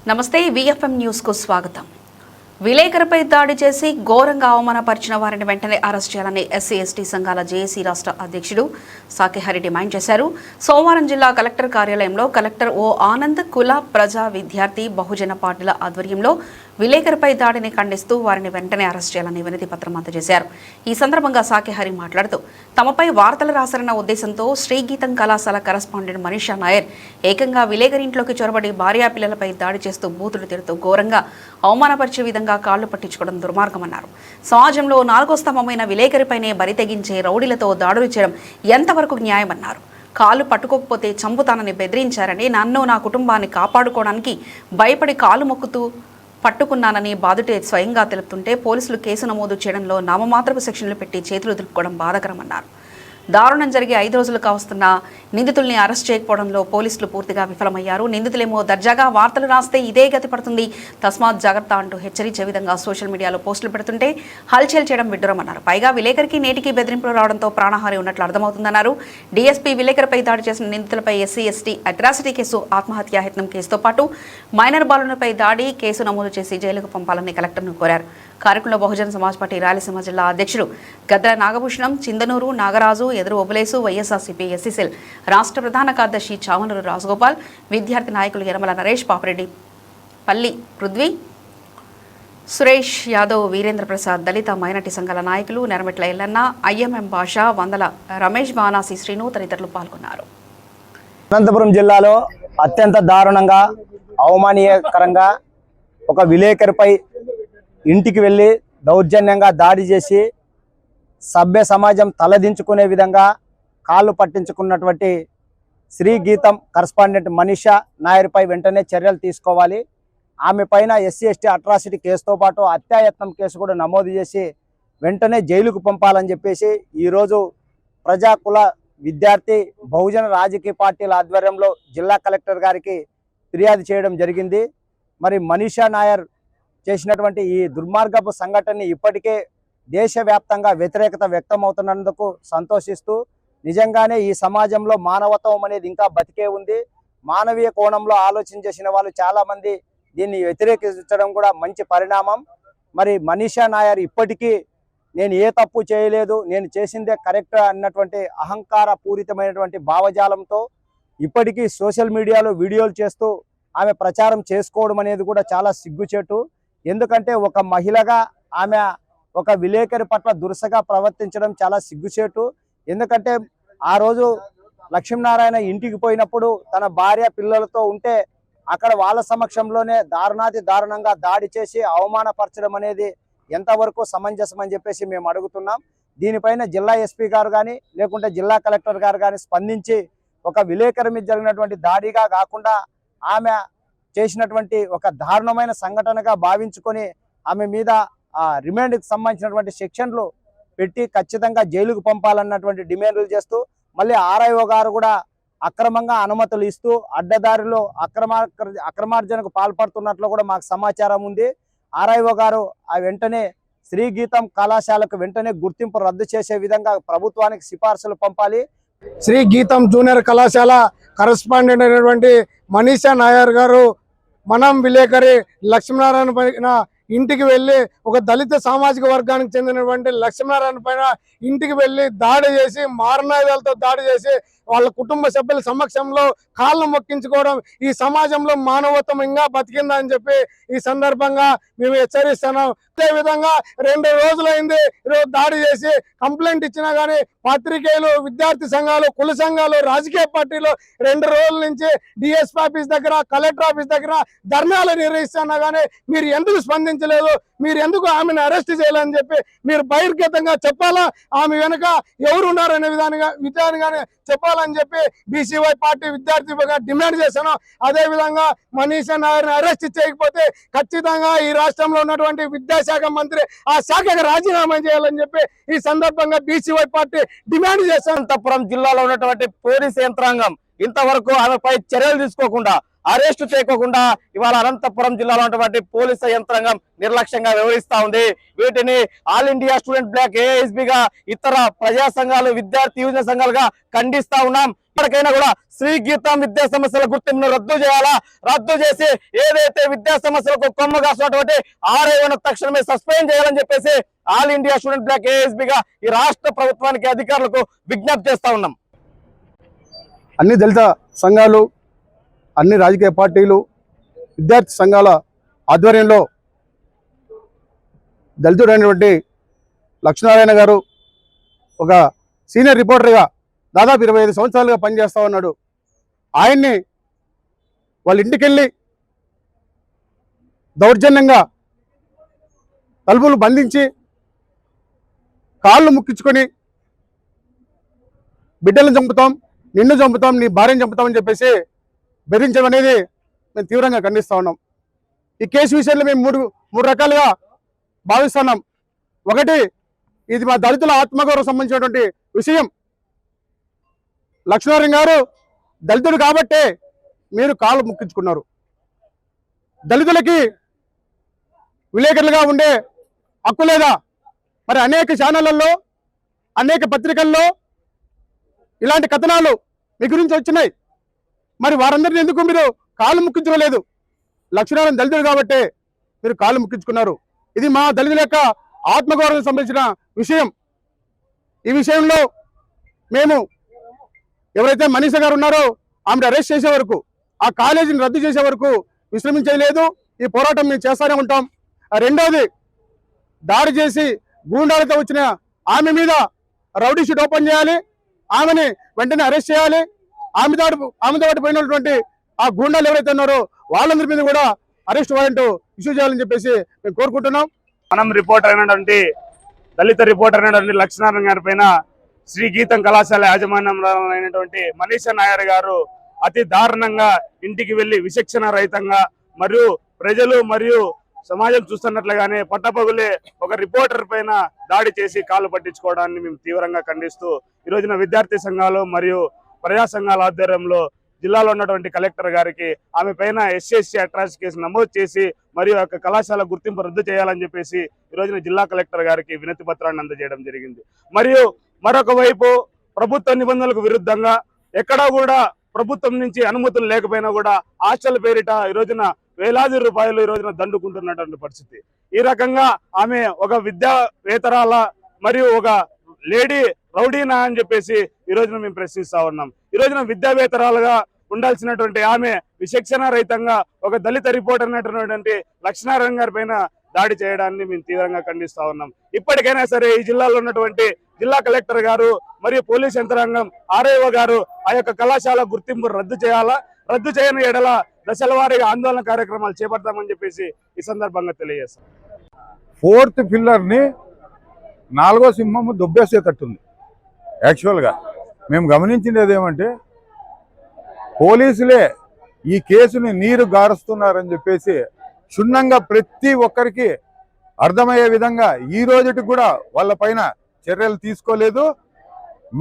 నమస్తే VFM news కు స్వాగతం. విలేకరుపై దాడి చేసి ఘోరంగా అవమానపరిచిన వారిని వెంటనే అరెస్ట్ చేయాలని ఎస్సీ ఎస్టీ సంఘాల జేఏసీ రాష్ట్ర అధ్యక్షుడు సాకిహరి డిమాండ్ చేశారు. సోమవారం జిల్లా కలెక్టర్ కార్యాలయంలో కలెక్టర్ ఓ ఆనంద్ కుల ప్రజా విద్యార్థి బహుజన పార్టీల ఆధ్వర్యంలో విలేకరుపై దాడిని ఖండిస్తూ వారిని వెంటనే అరెస్ట్ చేయాలని వినతి పత్రం అందజేశారు. ఈ సందర్భంగా సాకిహరి మాట్లాడుతూ తమపై వార్తలు రాశారన్న ఉద్దేశంతో శ్రీగీతం కళాశాల కరస్పాండెంట్ మనీషా నాయర్ ఏకంగా విలేకరి ఇంట్లోకి చొరబడి భార్యా పిల్లలపై దాడి చేస్తూ బూతులు తిడుతూ ఘోరంగా అవమానపరిచే విధంగా కాళ్లు పట్టించుకోవడం దుర్మార్గమన్నారు. సమాజంలో నాలుగో స్తంభమైన విలేకరిపైనే బరి తెగించే రౌడీలతో దాడులు చేయడం ఎంతవరకు న్యాయమన్నారు. కాలు పట్టుకోకపోతే చంపుతానని బెదిరించారని, నన్ను నా కుటుంబాన్ని కాపాడుకోవడానికి భయపడి కాలు మొక్కుతూ పట్టుకున్నానని బాధితుడే స్వయంగా తెలుపుతుంటే పోలీసులు కేసు నమోదు చేయడంలో నామమాత్రపు సెక్షన్లు పెట్టి చేతులు దులుపుకోవడం బాధాకరమన్నారు. దారుణం జరిగి 5 రోజులు కావస్తున్న నిందితుల్ని అరెస్ట్ చేయకపోవడంలో పోలీసులు పూర్తిగా విఫలమయ్యారు. నిందితులేమో దర్జాగా వార్తలు రాస్తే ఇదే గతి పడుతుంది, తస్మాత్ జాగ్రత్త అంటూ హెచ్చరించే విధంగా సోషల్ మీడియాలో పోస్టులు పెడుతుంటే హల్చల్ చేయడం విడ్డూరమన్నారు. పైగా విలేకరికి నేటికి బెదిరింపులు రావడంతో ప్రాణహాని ఉన్నట్లు అర్థమవుతుందన్నారు. డీఎస్పీ విలేకరిపై దాడి చేసిన నిందితులపై ఎస్సీ ఎస్టీ అట్రాసిటీ కేసు, ఆత్మహత్యాయత్నం కేసుతో పాటు మైనర్ బాలునిపై దాడి కేసు నమోదు చేసి జైలుకు పంపాలని కలెక్టర్ను కోరారు. కార్యక్రమంలో బహుజన సమాజ్ పార్టీ రాయలసీమ జిల్లా అధ్యక్షుడు గద్ర నాగభూషణం, చిందనూరు నాగరాజు, ఎదురు ఒబులేసు, వైఎస్ఆర్సీపీ ఎస్సీసెల్ రాష్ట్ర ప్రధాన కార్యదర్శి చామనూరు రాజగోపాల్, విద్యార్థి నాయకులు యనమల నరేష్, పాపిరెడ్డి పల్లి పృథ్వీ, సురేష్ యాదవ్, వీరేంద్ర ప్రసాద్, దళిత మైనార్టీ సంఘాల నాయకులు నెరమెట్ల ఎల్లన్న, ఐఎంఎం భాష, వందల రమేష్, బానాసి శ్రీను తదితరులు పాల్గొన్నారు. అనంతపురం జిల్లాలో అత్యంత దారుణంగా అవమానీయకరంగా ఒక విలేకరిపై ఇంటికి వెళ్ళి దౌర్జన్యంగా దాడి చేసి సభ్య సమాజం తలదించుకునే విధంగా కాళ్ళు పట్టించుకున్నటువంటి శ్రీ గీతం కరస్పాండెంట్ మనీషా నాయర్పై వెంటనే చర్యలు తీసుకోవాలి. ఆమె పైన ఎస్సీ ఎస్టీ అట్రాసిటీ కేసుతో పాటు హత్యాయత్నం కేసు కూడా నమోదు చేసి వెంటనే జైలుకు పంపాలని చెప్పేసి ఈరోజు ప్రజాకుల విద్యార్థి బహుజన రాజకీయ పార్టీల ఆధ్వర్యంలో జిల్లా కలెక్టర్ గారికి ఫిర్యాదు చేయడం జరిగింది. మరి మనీషా నాయర్ చేసినటువంటి ఈ దుర్మార్గపు సంఘటనని ఇప్పటికే దేశవ్యాప్తంగా వ్యతిరేకత వ్యక్తమవుతున్నందుకు సంతోషిస్తూ, నిజంగానే ఈ సమాజంలో మానవత్వం అనేది ఇంకా బతికే ఉంది. మానవీయ కోణంలో ఆలోచన చేసిన వాళ్ళు చాలామంది దీన్ని వ్యతిరేకించడం కూడా మంచి పరిణామం. మరి మనీషా నాయర్ ఇప్పటికీ నేను ఏ తప్పు చేయలేదు, నేను చేసిందే కరెక్ట్ అన్నటువంటి అహంకార పూరితమైనటువంటి భావజాలంతో ఇప్పటికీ సోషల్ మీడియాలో వీడియోలు చేస్తూ ఆమె ప్రచారం చేసుకోవడం అనేది కూడా చాలా సిగ్గుచేటు. ఎందుకంటే ఒక మహిళగా ఆమె ఒక విలేకరి పట్ల దురుసగా ప్రవర్తించడం చాలా సిగ్గుచేటు. ఎందుకంటే ఆ రోజు లక్ష్మీనారాయణ ఇంటికి పోయినప్పుడు తన భార్య పిల్లలతో ఉంటే అక్కడ వాళ్ళ సమక్షంలోనే దారుణాతి దారుణంగా దాడి చేసి అవమానపరచడం అనేది ఎంతవరకు సమంజసం అని చెప్పేసి మేము అడుగుతున్నాం. దీనిపైన జిల్లా ఎస్పీ గారు కానీ లేకుంటే జిల్లా కలెక్టర్ గారు కానీ స్పందించి ఒక విలేకరి మీద జరిగినటువంటి దాడిగా కాకుండా ఆమె చేసినటువంటి ఒక దారుణమైన సంఘటనగా భావించుకొని ఆమె మీద రిమాండ్కి సంబంధించినటువంటి సెక్షన్లు పెట్టి ఖచ్చితంగా జైలుకు పంపాలన్నటువంటి డిమాండ్లు చేస్తూ, మళ్ళీ ఆర్ఐఓ గారు కూడా అక్రమంగా అనుమతులు ఇస్తూ అడ్డదారిలో అక్రమార్జనకు పాల్పడుతున్నట్లు కూడా మాకు సమాచారం ఉంది. ఆర్ఐఓ గారు వెంటనే శ్రీ గీతం కళాశాలకు వెంటనే గుర్తింపు రద్దు చేసే విధంగా ప్రభుత్వానికి సిఫార్సులు పంపాలి. శ్రీ గీతం జూనియర్ కళాశాల కరస్పాండెంట్ అయినటువంటి మనీషా నాయర్ గారు మనం విలేకరి లక్ష్మీనారాయణ పైన ఇంటికి వెళ్ళి ఒక దళిత సామాజిక వర్గానికి చెందినటువంటి లక్ష్మీనారాయణ పైన ఇంటికి వెళ్ళి దాడి చేసి మారణాయుధాలతో దాడి చేసి వాళ్ళ కుటుంబ సభ్యుల సమక్షంలో కాళ్ళు మొక్కించుకోవడం ఈ సమాజంలో మానవత్వం ఇంకా బతికిందా అని చెప్పి ఈ సందర్భంగా మేము హెచ్చరిస్తున్నాం. అదే విధంగా 2 రోజులైంది ఈరోజు దాడి చేసి కంప్లైంట్ ఇచ్చినా కానీ పత్రికేయులు, విద్యార్థి సంఘాలు, కుల సంఘాలు, రాజకీయ పార్టీలు 2 రోజుల నుంచి డిఎస్పీ ఆఫీస్ దగ్గర, కలెక్టర్ ఆఫీస్ దగ్గర ధర్నాలు నిర్వహిస్తున్నా కానీ మీరు ఎందుకు స్పందించలేదు, మీరు ఎందుకు ఆమెను అరెస్ట్ చేయాలని చెప్పి మీరు బహిర్గతంగా చెప్పాలా, ఆమె వెనుక ఎవరు ఉన్నారనే విధానంగానే చెప్పాలని చెప్పి బీసీవై పార్టీ విద్యార్థిగా డిమాండ్ చేశాను. అదే విధంగా మనీషా నాయర్ని అరెస్ట్ చేయకపోతే ఖచ్చితంగా ఈ రాష్ట్రంలో ఉన్నటువంటి విద్యాశాఖ మంత్రి ఆ శాఖకు రాజీనామా చేయాలని చెప్పి ఈ సందర్భంగా బీసీవై పార్టీ డిమాండ్ చేశాను. అనంతపురం జిల్లాలో ఉన్నటువంటి పోలీసు యంత్రాంగం ఇంతవరకు ఆమెపై చర్యలు తీసుకోకుండా అరెస్టు చేయకుండా ఇవాళ అనంతపురం జిల్లాలో ఉన్నటువంటి పోలీసు యంత్రాంగం నిర్లక్ష్యంగా వ్యవహరిస్తా ఉంది. వీటిని all India student black AISB గా ఇతర ప్రజా సంఘాలు విద్యార్థి యువజన సంఘాలుగా ఖండిస్తా ఉన్నాం. ఇప్పటికైనా కూడా శ్రీ గీతం విద్యా సమస్యల గుర్తింపును రద్దు చేయాలా, రద్దు చేసి ఏదైతే విద్యా సమస్యలకు కొమ్ము కాసినటువంటి RIO తక్షణమే సస్పెండ్ చేయాలని చెప్పేసి all India student black AISB గా ఈ రాష్ట్ర ప్రభుత్వానికి అధికారులకు విజ్ఞప్తి చేస్తా ఉన్నాం. అన్ని దళిత సంఘాలు, అన్ని రాజకీయ పార్టీలు, విద్యార్థి సంఘాల ఆధ్వర్యంలో దళితుడైనటువంటి లక్ష్మీనారాయణ గారు ఒక సీనియర్ రిపోర్టర్గా దాదాపు 25 సంవత్సరాలుగా పనిచేస్తూ ఉన్నాడు. ఆయన్ని వాళ్ళ ఇంటికి వెళ్ళి దౌర్జన్యంగా తలుపులు బంధించి కాళ్ళు ముక్కించుకొని బిడ్డలను చంపుతాం, నిన్ను చంపుతాం, నీ భార్యను చంపుతామని చెప్పేసి బెదిరించడం అనేది మేము తీవ్రంగా ఖండిస్తూ ఉన్నాం. ఈ కేసు విషయంలో మేము మూడు రకాలుగా భావిస్తున్నాం. ఒకటి, ఇది మా దళితుల ఆత్మగౌరవం సంబంధించినటువంటి విషయం. లక్ష్మీనారాయణ గారు దళితుడు కాబట్టే మీరు కాళ్ళు ముక్కించుకున్నారు. దళితులకి విలేకరులుగా ఉండే హక్కు లేదా? మరి అనేక ఛానళ్లలో, అనేక పత్రికల్లో ఇలాంటి కథనాలు మీ గురించి వచ్చినాయి. మరి వారందరినీ ఎందుకు మీరు కాళ్ళు ముక్కించుకోలేదు? లక్ష్మీనారాయణ దళితుడు కాబట్టే మీరు కాళ్ళు ముక్కించుకున్నారు. ఇది మా దళితుల యొక్క ఆత్మగౌరవం సంబంధించిన విషయం. ఈ విషయంలో మేము ఎవరైతే మనీషా గారు ఉన్నారో ఆమెను అరెస్ట్ చేసే వరకు, ఆ కాలేజీని రద్దు చేసే వరకు విశ్రమించలేదు. ఈ పోరాటం మేము చేస్తూనే ఉంటాం. రెండోది, దాడి చేసి గూండాలతో వచ్చిన ఆమె మీద రౌడీ షీట్ ఓపెన్ చేయాలి, ఆమెని వెంటనే అరెస్ట్ చేయాలి. ఆమెతో పాటు పోయినటువంటి ఆ గూండాలు ఎవరైతే ఉన్నారో వాళ్ళందరి మీద కూడా అరెస్ట్ వారెంట్ ఇష్యూ చేయాలని చెప్పేసి మేము కోరుకుంటున్నాం. మనం రిపోర్టర్ అయినటువంటి దళిత రిపోర్టర్ అయినటువంటి లక్ష్మీనారాయణ గారి పైన శ్రీ గీతం కళాశాల యాజమాన్యంలో అయినటువంటి మనీషా నాయర్ గారు అతి దారుణంగా ఇంటికి వెళ్లి విచక్షణ రహితంగా మరియు ప్రజలు మరియు సమాజం చూస్తున్నట్లుగానే పట్టపగులే ఒక రిపోర్టర్ పైన దాడి చేసి కాళ్ళు పట్టించుకోవడాన్ని మేము తీవ్రంగా ఖండిస్తూ ఈ రోజున విద్యార్థి సంఘాలు మరియు ప్రజా సంఘాల ఆధ్వర్యంలో జిల్లాలో ఉన్నటువంటి కలెక్టర్ గారికి ఆమె పైన SC అట్రాసిటీ కేసు నమోదు చేసి మరియు యొక్క కళాశాల గుర్తింపు రద్దు చేయాలని చెప్పేసి ఈ రోజున జిల్లా కలెక్టర్ గారికి వినతి పత్రాన్ని అందజేయడం జరిగింది. మరియు మరొక వైపు ప్రభుత్వ నిబంధనలకు విరుద్ధంగా ఎక్కడా కూడా ప్రభుత్వం నుంచి అనుమతులు లేకపోయినా కూడా హాస్టల్ పేరిట ఈ రోజున వేలాది రూపాయలు ఈ రోజున దండుకుంటున్నటువంటి పరిస్థితి. ఈ రకంగా ఆమె ఒక విద్యావేతరాల మరియు ఒక లేడీ రౌడీనా అని చెప్పేసి ఈ రోజున మేము ప్రశ్నిస్తా ఉన్నాం. ఈ రోజున విద్యావేతరాలుగా ఉండాల్సినటువంటి ఆమె విచక్షణ రహితంగా ఒక దళిత రిపోర్టర్ అయినటువంటి లక్ష్మీనారాయణ గారి పైన దాడి చేయడాన్ని మేము తీవ్రంగా ఖండిస్తా ఉన్నాం. ఇప్పటికైనా సరే ఈ జిల్లాలో ఉన్నటువంటి జిల్లా కలెక్టర్ గారు మరియు పోలీస్ యంత్రాంగం RIO గారు ఆ యొక్క కళాశాల గుర్తింపు రద్దు చేయాలా, రద్దు చేయని ఎడల దశల వారీగా ఆందోళన కార్యక్రమాలు చేపడతామని చెప్పేసి ఈ సందర్భంగా తెలియజేస్తాం. 4th పిల్లర్ని 4వ సింహము దొబ్బేసేటట్టుంది. యాక్చువల్గా మేము గమనించింది ఏమంటే పోలీసులే ఈ కేసుని నీరు గారుస్తున్నారని చెప్పేసి క్షుణ్ణంగా ప్రతి ఒక్కరికి అర్థమయ్యే విధంగా ఈ రోజుకి కూడా వాళ్ళ పైన చర్యలు తీసుకోలేదు.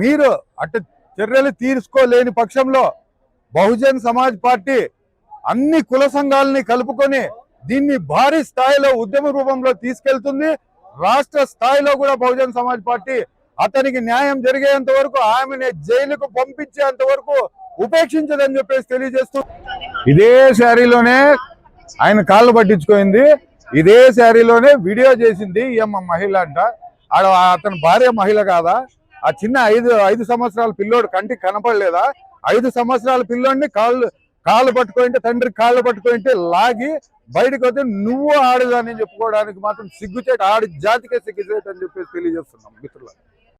మీరు అటు చర్యలు తీసుకోలేని పక్షంలో బహుజన్ సమాజ్ పార్టీ అన్ని కుల సంఘాలని కలుపుకొని దీన్ని భారీ స్థాయిలో ఉద్యమ రూపంలో తీసుకెళ్తుంది. రాష్ట్ర స్థాయిలో కూడా బహుజన్ సమాజ్ పార్టీ అతనికి న్యాయం జరిగేంత వరకు, ఆమెను జైలుకు పంపించేంత వరకు ఉపేక్షించదని చెప్పేసి తెలియజేస్తూ, ఇదే శారీలోనే ఆయన కాళ్ళు పట్టించుకోయింది, ఇదే శారీలోనే వీడియో చేసింది ఈ అమ్మ మహిళ అంట. అతని భార్య మహిళ కాదా? ఆ చిన్న 5 సంవత్సరాల పిల్లోడు కంటికి కనపడలేదా? 5 సంవత్సరాల పిల్లోడిని కాళ్ళు పట్టుకుంటే, తండ్రి కాళ్ళు పట్టుకుంటే లాగి బయటకు వస్తే నువ్వు ఆడదాన్ని చెప్పుకోవడానికి మాత్రం సిగ్గుచేట, ఆడి జాతికే సిగ్గుచేట అని చెప్పేసి తెలియజేస్తున్నాం మిత్రులు.